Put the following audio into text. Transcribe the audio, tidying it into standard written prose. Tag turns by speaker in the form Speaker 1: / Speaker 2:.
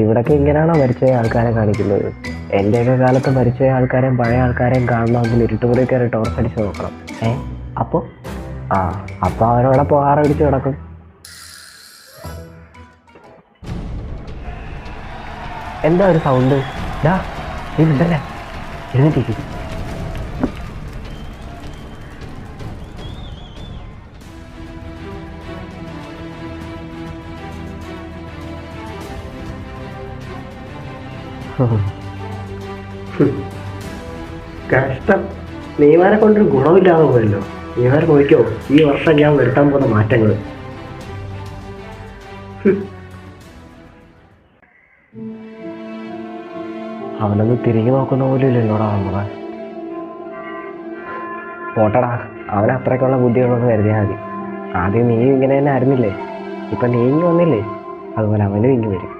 Speaker 1: ഇവിടൊക്കെ ഇങ്ങനെയാണോ മരിച്ച ആൾക്കാരെ കാണിക്കുന്നത്? എൻ്റെയൊക്കെ കാലത്ത് മരിച്ച ആൾക്കാരെയും പഴയ ആൾക്കാരെയും കാണണമെങ്കിൽ ഇരുട്ടുമുറി കയറി ടോർച്ചടിച്ച് നോക്കണം. അപ്പോൾ അപ്പോൾ അവരവിടെ പോകാറടിച്ച് കിടക്കും. എന്താ ഒരു സൗണ്ട്? ഇതല്ലേ എഴുന്നേറ്റിരിക്കും. കഷ്ടം, നീമാരെ കൊണ്ടൊരു ഗുണമില്ലാതെ പോയല്ലോ. നീമാരെ നോക്കിയോ ഈ വർഷം ഞാൻ വരുത്താൻ പോകുന്ന മാറ്റങ്ങൾ. അവനൊന്ന് തിരിഞ്ഞു നോക്കുന്ന പോലും ഇല്ലല്ലോടാ നമ്മളെ. പോട്ടടാ, അവൻ അത്രയ്ക്കുള്ള ബുദ്ധികളൊന്നും കരുതിയാൽ മതി. ആദ്യം നീ ഇങ്ങനെ തന്നെ ആയിരുന്നില്ലേ, ഇപ്പം നീ ഇങ്ങ് വന്നില്ലേ, അതുപോലെ അവനും ഇങ്ങ് വരും.